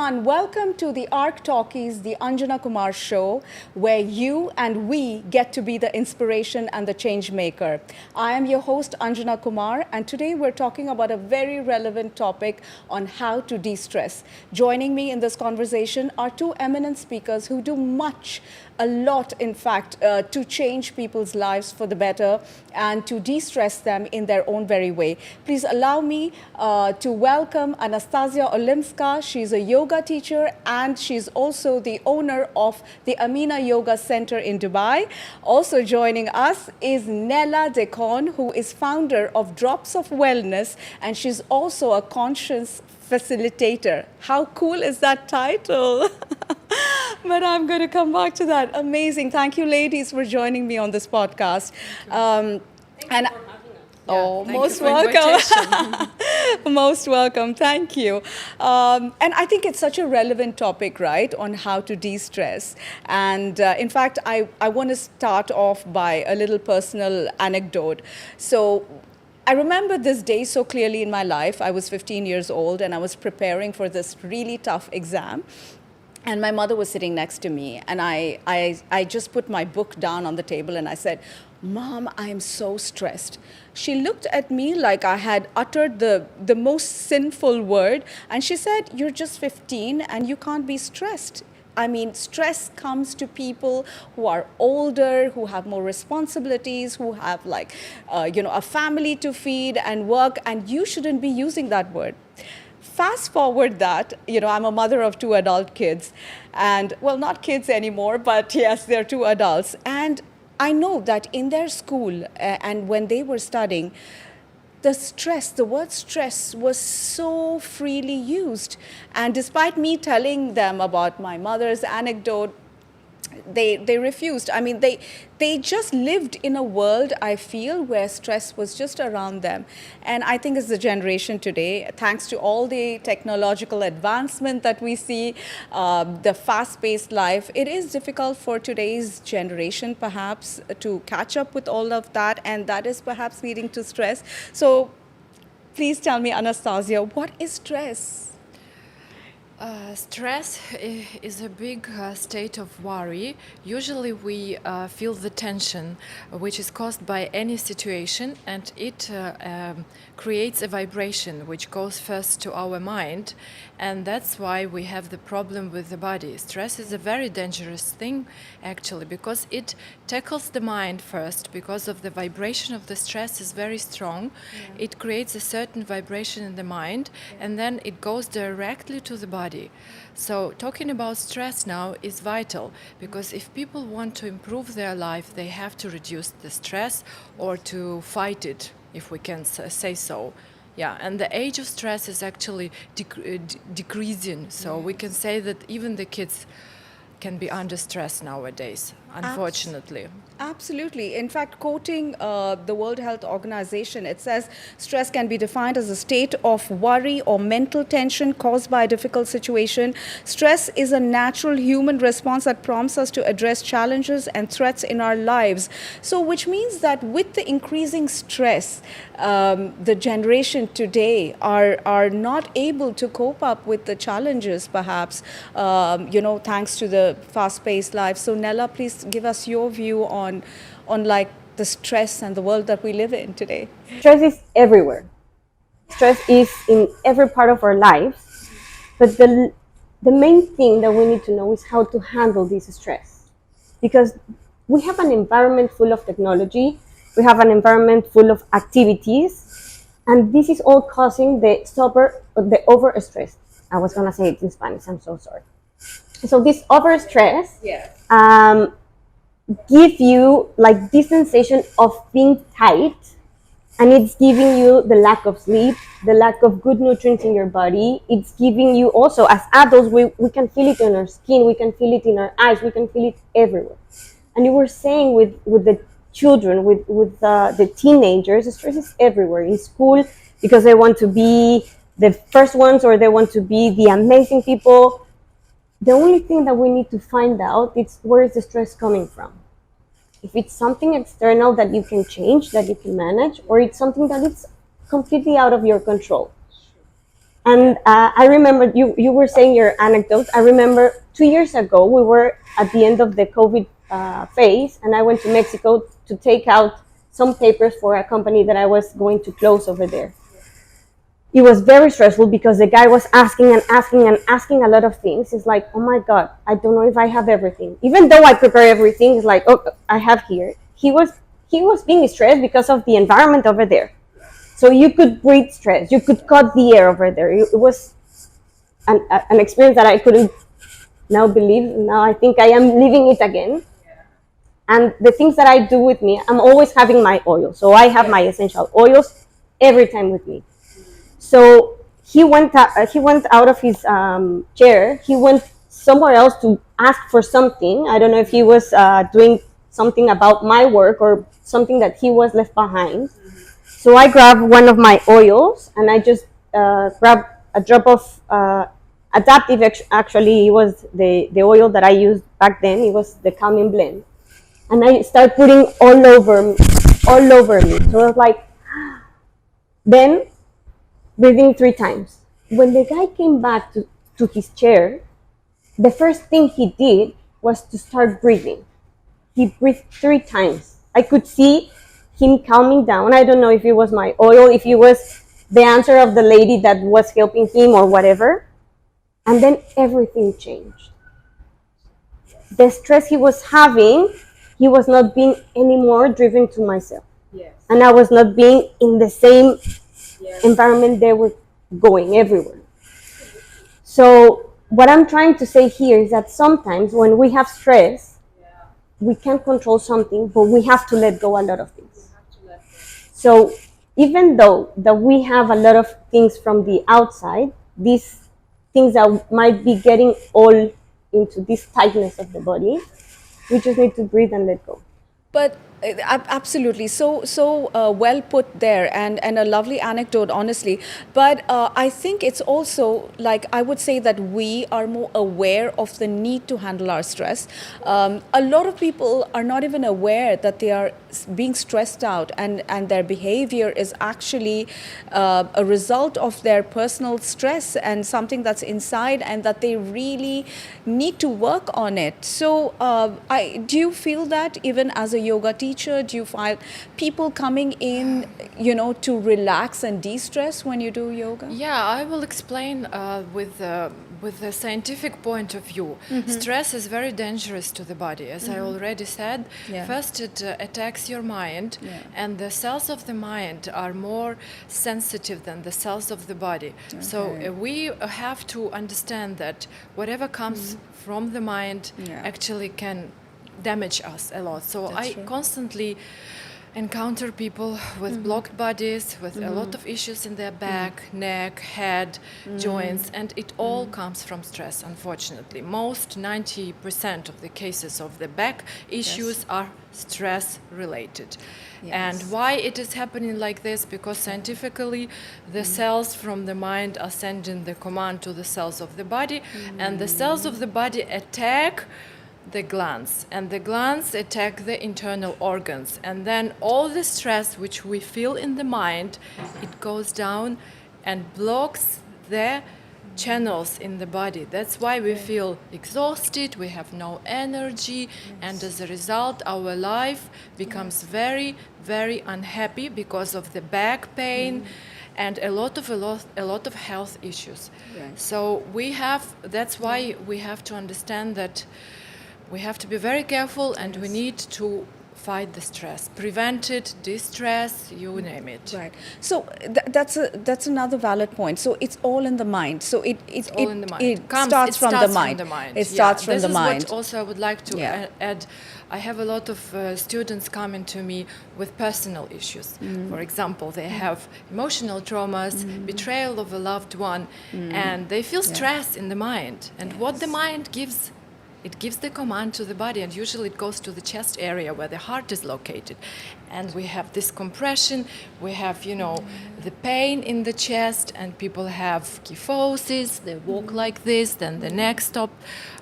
everyone. Welcome to the ARK Talkies, the Anjana Kumar show, where you and we get to be the inspiration and the change maker. I am your host, Anjana Kumar, and today we're talking about a very relevant topic on how to de-stress. Joining me in this conversation are two eminent speakers who do a lot, in fact, to change people's lives for the better and to de-stress them in their own very way. Please allow me to welcome Anastasia Olimpska. She's a yoga teacher and she's also the owner of the Amina Yoga Center in Dubai. Also joining us is Nela, who is founder of Drops of Wellness, and she's also a conscious facilitator. How cool is that title? But I'm going to come back to that. Amazing. Thank you, ladies, for joining me on this podcast. Thank you for having us. Oh, most welcome. Most welcome. Thank you. And I think it's such a relevant topic, right, on how to de-stress. And in fact, I want to start off by a little personal anecdote. So I remember this day so clearly in my life. I was 15 years old and I was preparing for this really tough exam. And my mother was sitting next to me, and I just put my book down on the table and I said, "Mom, I am so stressed." She looked at me like I had uttered the most sinful word, and she said, "You're just 15 and you can't be stressed. I mean, stress comes to people who are older, who have more responsibilities, who have a family to feed and work, and you shouldn't be using that word." Fast forward that, I'm a mother of two adult kids, and, well, not kids anymore, but yes, they're two adults. And I know that in their school and when they were studying, the word stress was so freely used. And despite me telling them about my mother's anecdote, they refused. I mean, they just lived in a world, I feel, where stress was just around them. And I think as the generation today, thanks to all the technological advancement that we see, the fast-paced life, it is difficult for today's generation perhaps to catch up with all of that, and that is perhaps leading to stress. So please tell me, Anastasia, what is stress? Stress is a big state of worry. Usually we feel the tension which is caused by any situation, and it creates a vibration which goes first to our mind, and that's why we have the problem with the body. Stress is a very dangerous thing, actually, because it tackles the mind first, because of the vibration of the stress is very strong. Yeah. It creates a certain vibration in the mind, and then it goes directly to the body. So talking about stress now is vital, because if people want to improve their life, they have to reduce the stress or to fight it, if we can say so. Yeah, and the age of stress is actually decreasing. So we can say that even the kids can be under stress nowadays, unfortunately. Absolutely. In fact, quoting the World Health Organization, it says stress can be defined as a state of worry or mental tension caused by a difficult situation. Stress is a natural human response that prompts us to address challenges and threats in our lives. So, which means that with the increasing stress, the generation today are not able to cope up with the challenges, perhaps, thanks to the fast-paced life. So, Nela, please give us your view on like the stress and the world that we live in today. Stress is everywhere. Stress is in every part of our lives. But the main thing that we need to know is how to handle this stress. Because we have an environment full of technology, we have an environment full of activities, and this is all causing the overstress. I was going to say it in Spanish, I'm so sorry. So this overstress give you like this sensation of being tight, and it's giving you the lack of sleep, the lack of good nutrients in your body. It's giving you also, as adults, we can feel it in our skin, we can feel it in our eyes, we can feel it everywhere. And you were saying with the children, with the teenagers, stress is everywhere in school, because they want to be the first ones or they want to be the amazing people. The only thing that we need to find out is where is the stress coming from. If it's something external that you can change, that you can manage, or it's something that is completely out of your control. And I remember you were saying your anecdotes. I remember 2 years ago, we were at the end of the COVID phase, and I went to Mexico to take out some papers for a company that I was going to close over there. It was very stressful because the guy was asking and asking and asking a lot of things. It's like, oh my God, I don't know if I have everything. Even though I prepare everything, it's like, oh, I have here. He was being stressed because of the environment over there. So you could breathe stress. You could cut the air over there. It was an experience that I couldn't now believe. Now I think I am living it again. And the things that I do with me, I'm always having my oil. So I have my essential oils every time with me. So he went out of his chair. He went somewhere else to ask for something. I don't know if he was doing something about my work or something that he was left behind. So I grabbed one of my oils and I just grabbed a drop of adaptive. Actually, it was the oil that I used back then. It was the calming blend, and I started putting all over me. So I was like, then breathing 3 times. When the guy came back to his chair, the first thing he did was to start breathing. He breathed 3 times. I could see him calming down. I don't know if it was my oil, if it was the answer of the lady that was helping him or whatever. And then everything changed. The stress he was having, he was not being anymore driven to myself. Yes. And I was not being in the same environment they were going everywhere. So what I'm trying to say here is that sometimes when we have stress, we can't control something, but we have to let go a lot of things. So even though that we have a lot of things from the outside, these things that might be getting all into this tightness of the body, we just need to breathe and let go. But absolutely, so well put there, and a lovely anecdote, honestly. But I think it's also, like, I would say that we are more aware of the need to handle our stress. A lot of people are not even aware that they are being stressed out, and their behavior is actually a result of their personal stress and something that's inside, and that they really need to work on it. So do you feel that even as a yoga teacher, do you find people coming in, to relax and de-stress when you do yoga? Yeah, I will explain with the scientific point of view. Stress is very dangerous to the body, as I already said. First, it attacks your mind, and the cells of the mind are more sensitive than the cells of the body. Okay. So we have to understand that whatever comes from the mind actually can damage us a lot. So I constantly encounter people with blocked bodies, with a lot of issues in their back, neck, head, joints, and it all comes from stress, unfortunately. Most 90% of the cases of the back issues are stress related. And why it is happening like this? Because scientifically the cells from the mind are sending the command to the cells of the body, and the cells of the body attack the glands, and the glands attack the internal organs, and then all the stress which we feel in the mind, it goes down and blocks the channels in the body. That's why we feel exhausted, we have no energy, and as a result our life becomes very, very unhappy because of the back pain and a lot of health issues. So that's why we have to understand that we have to be very careful, and we need to fight the stress, prevent it, distress, you name it. Right. So that's another valid point. So it's all in the mind. So it starts from the mind. It starts from the mind. This is what also I would like to add. I have a lot of students coming to me with personal issues. For example, they have emotional traumas, betrayal of a loved one, and they feel stress in the mind. And what the mind gives, it gives the command to the body, and usually it goes to the chest area where the heart is located. And we have this compression, we have, the pain in the chest, and people have kyphosis, they walk like this, then the neck stops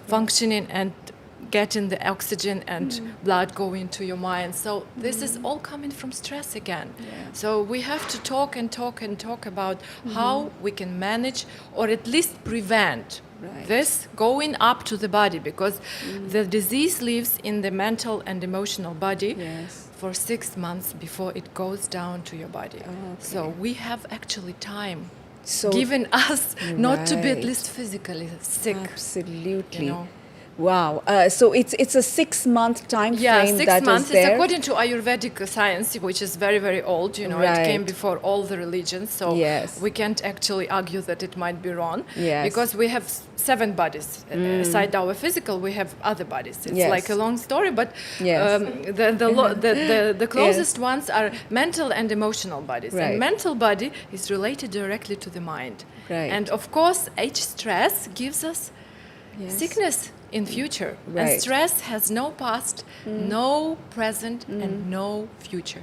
functioning, and getting the oxygen and blood going to your mind. So this is all coming from stress again. So we have to talk and talk and talk about how we can manage or at least prevent this going up to the body, because the disease lives in the mental and emotional body for 6 months before it goes down to your body. So we have actually time given us not to be at least physically sick. Absolutely. You know? Wow. So it's a 6-month time frame 6 that months. is there. It's according to Ayurvedic science, which is very, very old. You know, it came before all the religions. So we can't actually argue that it might be wrong. Because we have 7 bodies. Aside our physical, we have other bodies. It's like a long story, but the closest ones are mental and emotional bodies. And mental body is related directly to the mind. And of course, each stress gives us sickness in future. And stress has no past, no present, and no future.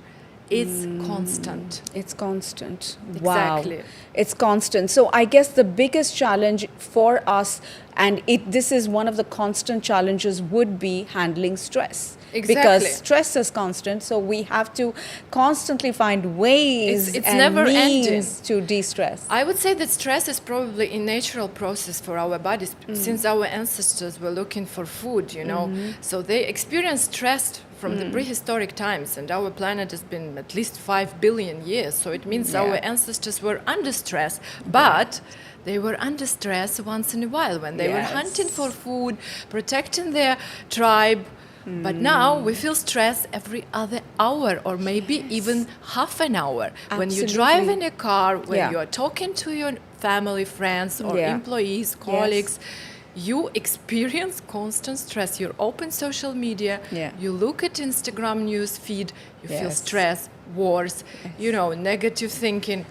It's constant. It's constant. Exactly. Wow. It's constant. So I guess the biggest challenge for us, and this is one of the constant challenges, would be handling stress. Exactly. Because stress is constant, so we have to constantly find ways it's and never means ending. to de-stress. I would say that stress is probably a natural process for our bodies, since our ancestors were looking for food, you know. So they experienced stress from the prehistoric times, and our planet has been at least 5 billion years. So it means our ancestors were under stress, but they were under stress once in a while when they were hunting for food, protecting their tribe. But now we feel stress every other hour, or maybe even half an hour. When you drive in a car, when you are talking to your family, friends, or employees, colleagues, you experience constant stress. You open social media, you look at Instagram news feed, you feel stress, wars, you know, negative thinking.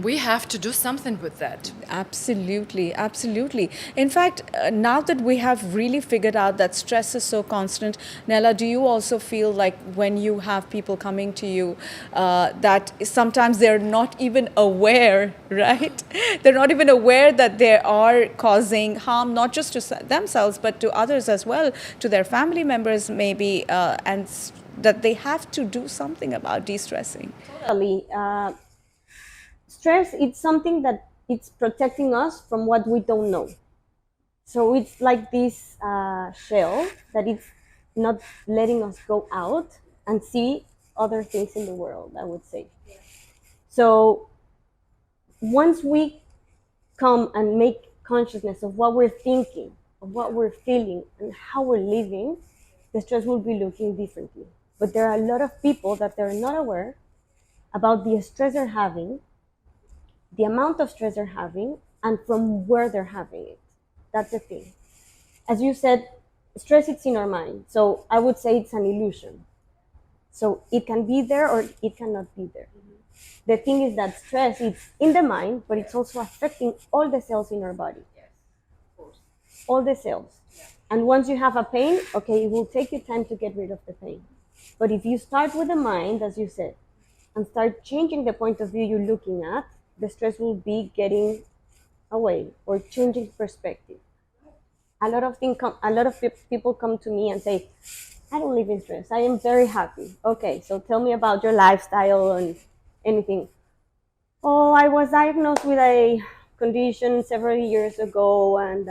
We have to do something with that. Absolutely, absolutely. In fact, now that we have really figured out that stress is so constant, Nela, do you also feel like when you have people coming to you that sometimes they're not even aware, right? They're not even aware that they are causing harm, not just to themselves, but to others as well, to their family members maybe, and that they have to do something about de-stressing? Totally. Stress, it's something that it's protecting us from what we don't know. So it's like this shell that it's not letting us go out and see other things in the world, I would say. So once we come and make consciousness of what we're thinking, of what we're feeling, and how we're living, the stress will be looking differently. But there are a lot of people that they're not aware about the stress they're having, the amount of stress they're having, and from where they're having it. That's the thing. As you said, stress is in our mind. So I would say it's an illusion. So it can be there or it cannot be there. The thing is that stress is in the mind, but it's also affecting all the cells in our body. All the cells. And once you have a pain, okay, it will take you time to get rid of the pain. But if you start with the mind, as you said, and start changing the point of view you're looking at, the stress will be getting away or changing perspective. A lot of people come to me and say, I don't live in stress. I am very happy. Okay, so tell me about your lifestyle and anything. Oh, I was diagnosed with a condition several years ago, and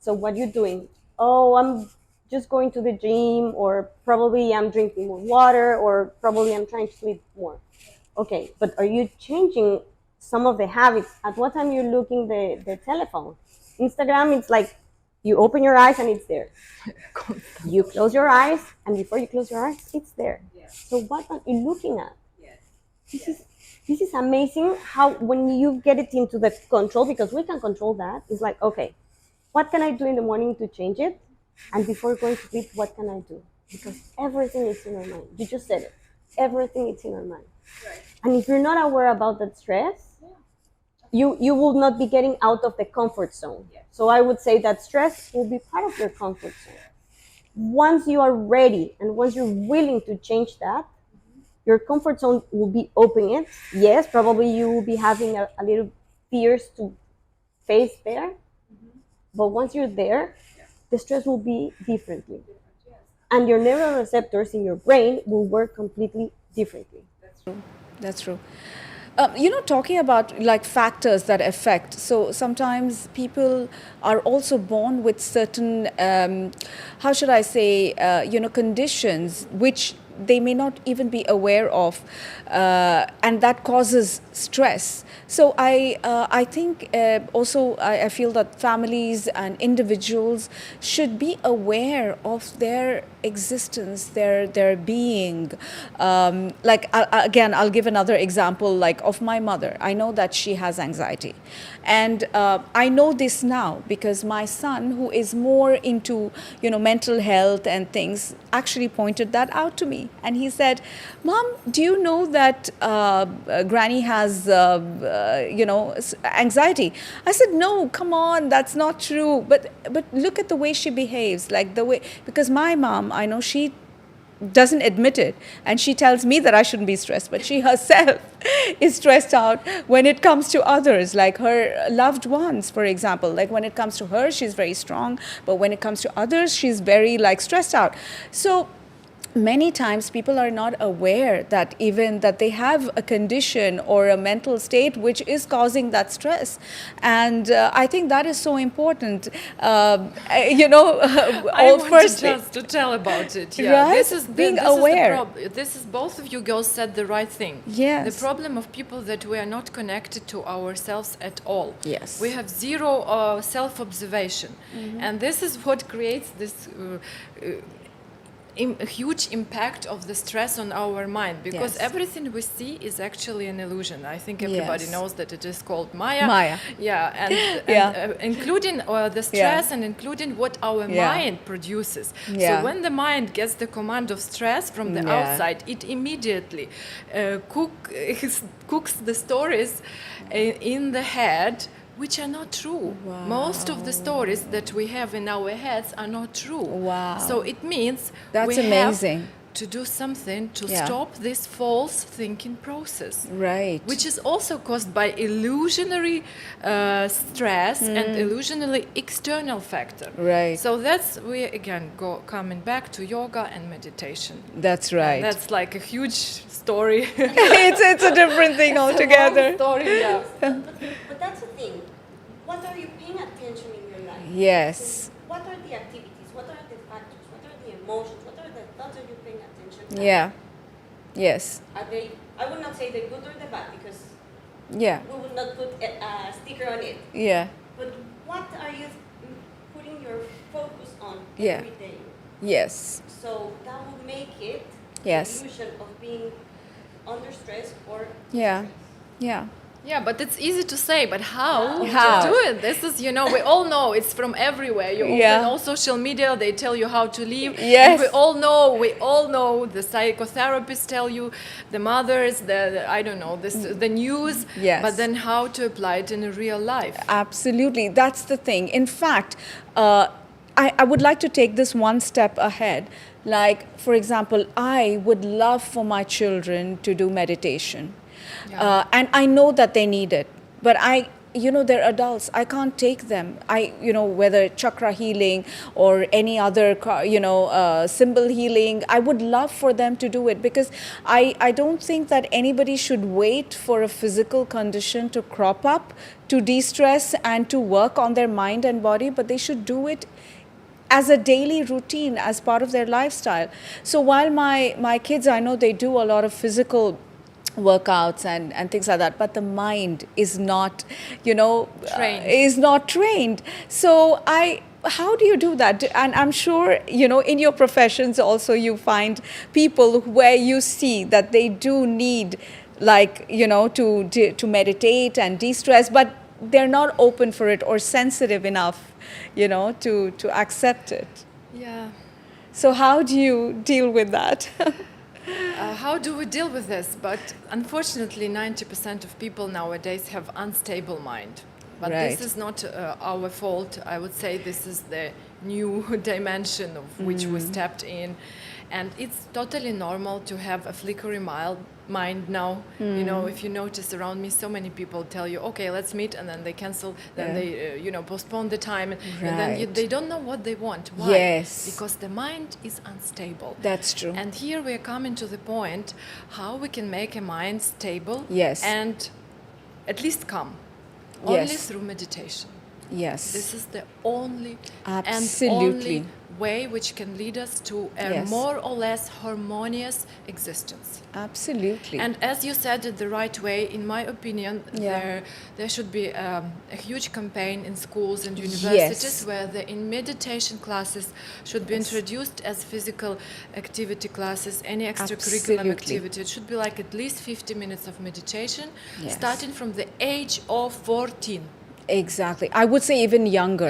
so what are you doing? Oh, I'm just going to the gym, or probably I'm drinking more water, or probably I'm trying to sleep more. Okay, but are you changing some of the habits? At what time you're looking the telephone? Instagram, it's like you open your eyes and it's there. You close your eyes, and before you close your eyes, it's there. So what are you looking at? This is amazing how when you get it into the control, because we can control that, it's like, okay, what can I do in the morning to change it? And before going to sleep, what can I do? Because everything is in our mind. You just said it. Everything is in our mind. Right. And if you're not aware about that stress, you will not be getting out of the comfort zone. Yeah. So I would say that stress will be part of your comfort zone. Once you are ready and once you're willing to change that, your comfort zone will be opening. Yes, probably you will be having a little fears to face there. But once you're there, the stress will be differently. And your neuroreceptors in your brain will work completely differently. That's true. Talking about like factors that affect. So sometimes people are also born with certain, how should I say, conditions which they may not even be aware of, and that causes stress. So I think also I feel that families and individuals should be aware of their existence, their being. Again, I'll give another example, like of my mother. I know that she has anxiety, and I know this now because my son, who is more into mental health and things, actually pointed that out to me, and he said, "Mom, do you know that Granny has anxiety?" I said, "No, come on, that's not true. But look at the way she behaves, like the way, because my mom, I know she doesn't admit it, and she tells me that I shouldn't be stressed, but she herself is stressed out when it comes to others, like her loved ones, for example. Like when it comes to her, she's very strong, but when it comes to others, she's very like stressed out." So many times people are not aware that even that they have a condition or a mental state which is causing that stress, and I think that is so important. I wanted just to tell about it. Yeah, right? This is being this aware. This is both of you girls said the right thing. Yes. The problem of people that we are not connected to ourselves at all. Yes. We have zero self-observation, and this is what creates this. A huge impact of the stress on our mind, because Yes. everything we see is actually an illusion. I think everybody Yes. knows that it is called Maya. Maya. Yeah, and, Yeah. including the stress and including what our mind produces. Yeah. So when the mind gets the command of stress from the outside, it immediately cooks the stories in the head, which are not true. Wow. Most of the stories that we have in our heads are not true. Wow. So it means That's we amazing. have to do something to Yeah. stop this false thinking process. Right. Which is also caused by illusionary stress and illusionary external factor. Right. So that's, we again coming back to yoga and meditation. That's right. That's like a huge story. it's a different thing altogether. It's a long story, yeah. But that's the thing. What are you paying attention in your life? Yes. What are the activities? What are the factors? What are the emotions? What are the thoughts that you're paying attention to? Yeah. Yes. Are they, I would not say the good or the bad, because Yeah. we would not put a sticker on it. Yeah. But what are you putting your focus on Yeah. every day? Yes. So that will make it Yes. the illusion of being under stress or Yeah. stress. Yeah. Yeah, but it's easy to say, but how How? to do it? This is, we all know it's from everywhere. You Yeah. open all social media, they tell you how to live. Yes. And we all know, the psychotherapists tell you, the mothers, I don't know, the news. Yes. But then how to apply it in a real life? Absolutely. That's the thing. In fact, I would like to take this one step ahead. Like, for example, I would love for my children to do meditation. Yeah. And I know that they need it. But they're adults. I can't take them. Whether chakra healing or any other, symbol healing, I would love for them to do it, because I don't think that anybody should wait for a physical condition to crop up to de-stress and to work on their mind and body, but they should do it as a daily routine, as part of their lifestyle. So while my kids, I know they do a lot of physical workouts and things like that, but the mind is not, Trained. is not trained. So how do you do that? And I'm sure, in your professions also you find people where you see that they do need, like, to meditate and de-stress, but they're not open for it or sensitive enough, to accept it. Yeah. So how do you deal with that? How do we deal with this? But unfortunately, 90% of people nowadays have unstable mind. But Right. this is not our fault. I would say this is the new dimension of which we stepped in. And it's totally normal to have a flickering mind now. You know, if you notice around me, so many people tell you, okay, let's meet, and then they cancel, then they, you know, postpone the time, and then they don't know what they want. Why? Yes. Because the mind is unstable. That's true. And here we are coming to the point how we can make a mind stable Yes. and at least calm. Only Yes. through meditation. Yes. This is the only Absolutely. and only way which can lead us to a Yes. more or less harmonious existence. Absolutely. And as you said it the right way, in my opinion, there should be a huge campaign in schools and universities where the in meditation classes should be introduced as physical activity classes, any extracurricular Absolutely. activity. It should be like at least 50 minutes of meditation, Yes. starting from the age of 14. Exactly. I would say even younger.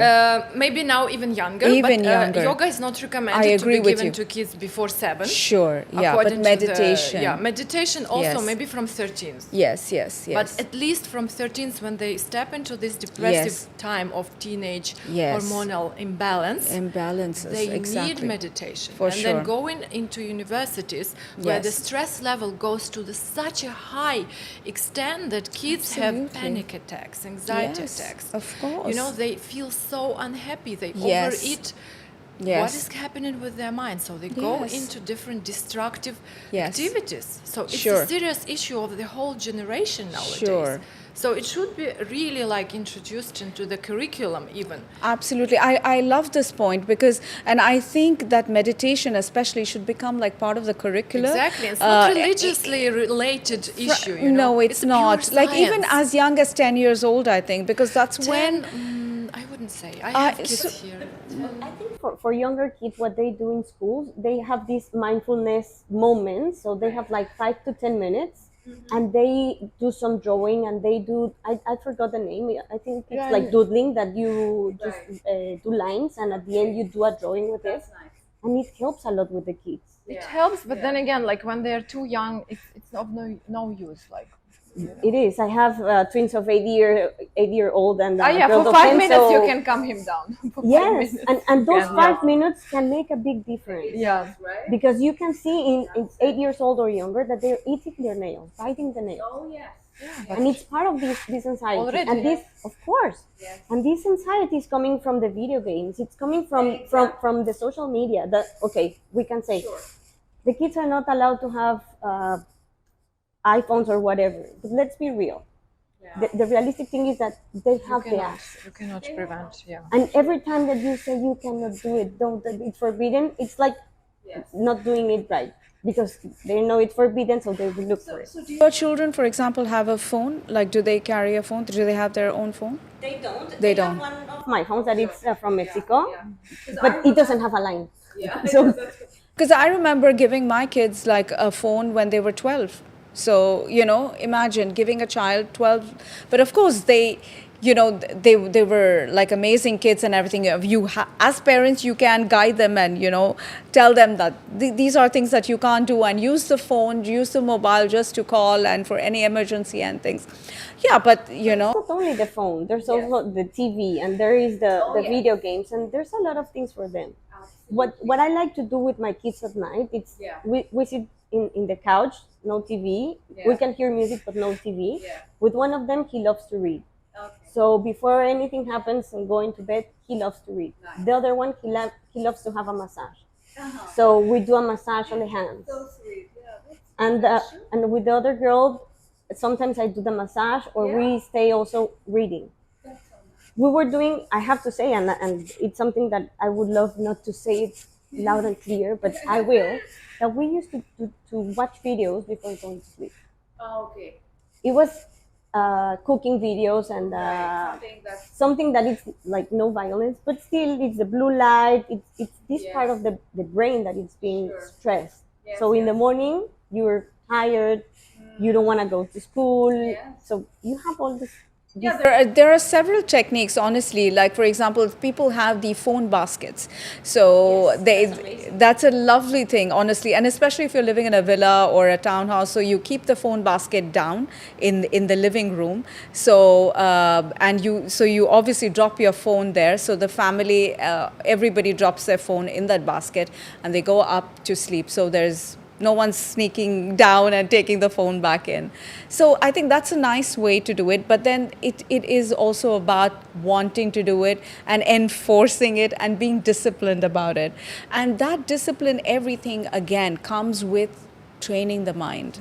Maybe now even younger. Even but, younger. Yoga is not recommended I to agree be with given you. to kids before 7. Sure. Yeah. But according to meditation. meditation also Yes. maybe from 13. Yes. Yes. Yes. But at least from 13 when they step into this depressive Yes. time of teenage Yes. hormonal imbalance, Imbalances. they exactly. need meditation. For and sure. then going into universities where the Yes. stress level goes to such a high extent that kids have Absolutely. panic attacks, anxiety Yes, attacks. of course. You know, they feel so unhappy, they Yes. overeat. Yes. What is happening with their mind? So they go Yes. into different destructive Yes. activities. So it's Sure. a serious issue of the whole generation nowadays. Sure. So it should be really like introduced into the curriculum even. Absolutely. I love this point because, and I think that meditation especially should become like part of the curriculum. Exactly. It's not religiously related issue, you know. No, it's pure not. Like even science. as young as 10 years old, I think, because that's 10, when... I wouldn't say. I have kids so- here. I think for younger kids, what they do in schools, they have these mindfulness moments. So they have like 5 to 10 minutes, and they do some drawing, and they do. I forgot the name. I think it's like doodling, that you just do lines, and at the end you do a drawing with it, and it helps a lot with the kids. It helps, but then again, like when they're too young, it's of no use. Like, you know. It is. I have twins of 8-year-old and a Yeah, girl for of 5 10, minutes so you can calm him down. For 5 yes, minutes. and those Yeah. 5 minutes can make a big difference. Yeah. Because you can see in 8 years old or younger that they're eating their nails, biting the nails. Oh, yes. And it's part of this anxiety. Already. And this, of course. Yes. And this anxiety is coming from the video games. It's coming from the social media. That, okay, we can say the kids are not allowed to have iPhones or whatever. But let's be real. The realistic thing is that they have the access. You cannot prevent, yeah. And every time that you say you cannot do it, don't, that it's forbidden, it's like not doing it right. Because they know it's forbidden, so they will look for it. So do Your children, for example, have a phone? Like, do they carry a phone? Do they have their own phone? They don't. They don't. Have one of my phones that it's from Mexico, but it doesn't have a line. Yeah. So Because I remember giving my kids like a phone when they were 12. So, you know, imagine giving a child 12. But of course, they were like amazing kids and everything. As parents, you can guide them and, you know, tell them that these are things that you can't do, and use the phone, use the mobile just to call and for any emergency and things. Yeah, but, you know. not only the phone, there's also the TV, and there is the video games, and there's a lot of things for them. What I like to do with my kids at night, it's we sit in the couch, no TV. We can hear music, but no TV. With one of them, he loves to read. So before anything happens and going to bed, he loves to read. The other one, he loves to have a massage. So we do a massage on the hands. So sweet. Yeah. That's And with the other girl, sometimes I do the massage, or we stay also reading. That's so nice. We were doing, I have to say, and it's something that I would love not to say it loud and clear, but I will, that we used to watch videos before going to sleep. Oh, okay. It was cooking videos and something that is like no violence, but still it's the blue light, it's this part of the brain that is being stressed. Yes, So in the morning, you're tired, you don't want to go to school, so you have all this Yeah, there are several techniques, honestly. Like, for example, people have the phone baskets. So that's a lovely thing, honestly. And especially if you're living in a villa or a townhouse, so you keep the phone basket down in the living room. So you obviously drop your phone there. So the family, everybody drops their phone in that basket, and they go up to sleep. So there's no one's sneaking down and taking the phone back in. So I think that's a nice way to do it. But then it is also about wanting to do it and enforcing it and being disciplined about it. And that discipline, everything again, comes with training the mind.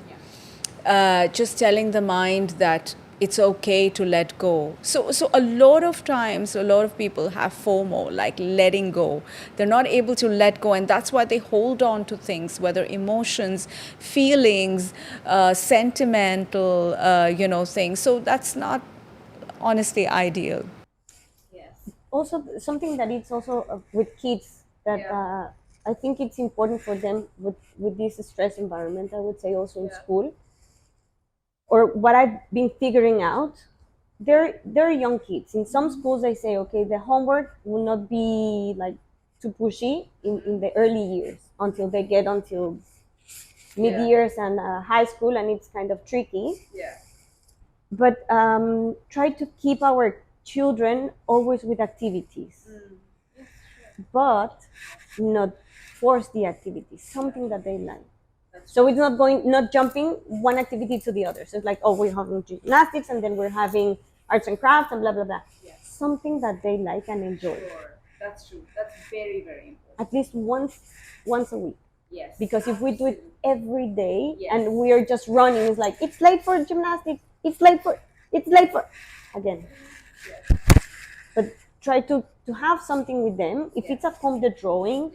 Just telling the mind that it's okay to let go. So a lot of times, a lot of people have FOMO, like letting go. They're not able to let go, and that's why they hold on to things, whether emotions, feelings, sentimental, things. So that's not honestly ideal. Also, something that it's also with kids that I think it's important for them with this stress environment. I would say also in school, or what I've been figuring out, they're young kids. In some schools, they say, okay, the homework will not be like too pushy in the early years until they get until mid years and high school, and it's kind of tricky. Yeah. But try to keep our children always with activities, but not force the activities, something that they like. So it's not jumping one activity to the other. So it's like, oh, we're having gymnastics and then we're having arts and crafts and blah, blah, blah. Yes. Something that they like and enjoy. Sure. That's true. That's very, very important. At least once a week. Yes. Because if we do it every day Yes. and we are just running, it's like, it's late for gymnastics. It's late for, again. Yes. But try to have something with them. If it's at home, the drawing,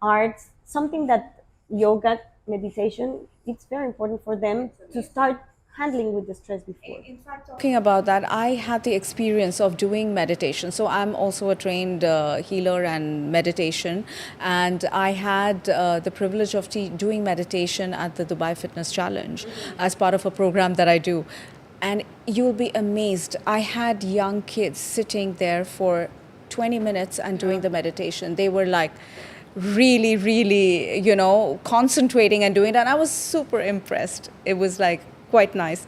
arts, something that yoga, meditation, it's very important for them to start handling with the stress before. In fact, talking about that, I had the experience of doing meditation. So I'm also a trained healer and meditation, and I had the privilege of doing meditation at the Dubai Fitness Challenge as part of a program that I do. And you'll be amazed. I had young kids sitting there for 20 minutes and doing the meditation. They were like really, really, concentrating and doing it. And I was super impressed. It was like quite nice.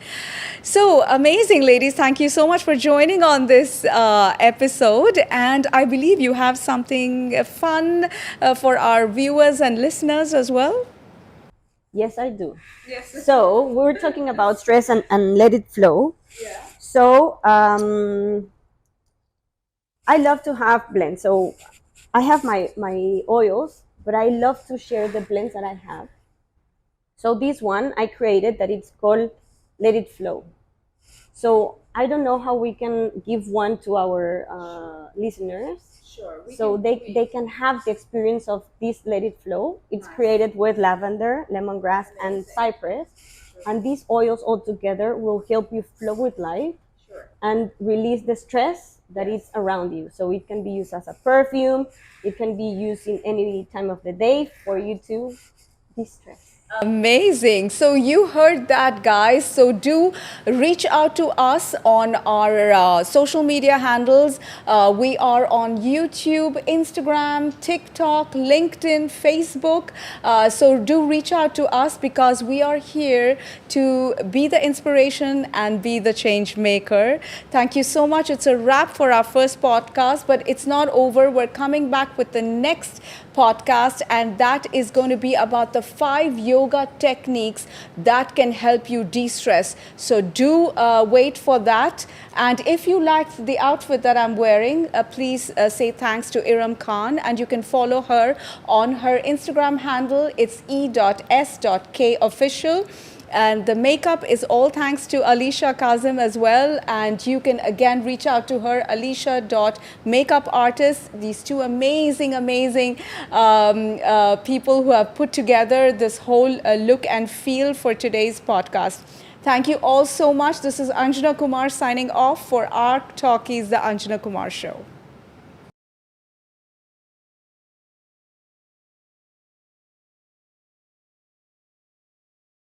So amazing, ladies. Thank you so much for joining on this episode. And I believe you have something fun for our viewers and listeners as well. Yes, I do. Yes. So we were talking about stress and let it flow. Yeah. So I love to have blends. So I have my oils, but I love to share the blends that I have. So this one I created that it's called Let It Flow. So I don't know how we can give one to our listeners. Sure. So they can have the experience of this Let It Flow. It's created with lavender, lemongrass, and cypress. And these oils all together will help you flow with life and release the stress that is around you. So it can be used as a perfume. It can be used in any time of the day for you to de-stress. Amazing. So you heard that, guys. So do reach out to us on our social media handles. We are on YouTube, Instagram, TikTok, LinkedIn, Facebook. So do reach out to us because we are here to be the inspiration and be the change maker. Thank you so much. It's a wrap for our first podcast, but it's not over. We're coming back with the next podcast, and that is going to be about the 5 yoga techniques that can help you de-stress. So do wait for that. And if you liked the outfit that I'm wearing, please say thanks to Eram Khan, and you can follow her on her Instagram handle. It's e.s.k official. And the makeup is all thanks to Alisha Karim as well. And you can again reach out to her, alisha.makeupartist. These two amazing people who have put together this whole look and feel for today's podcast. Thank you all so much. This is Anjana Kumar signing off for ARK Talkies, the Anjana Kumar Show.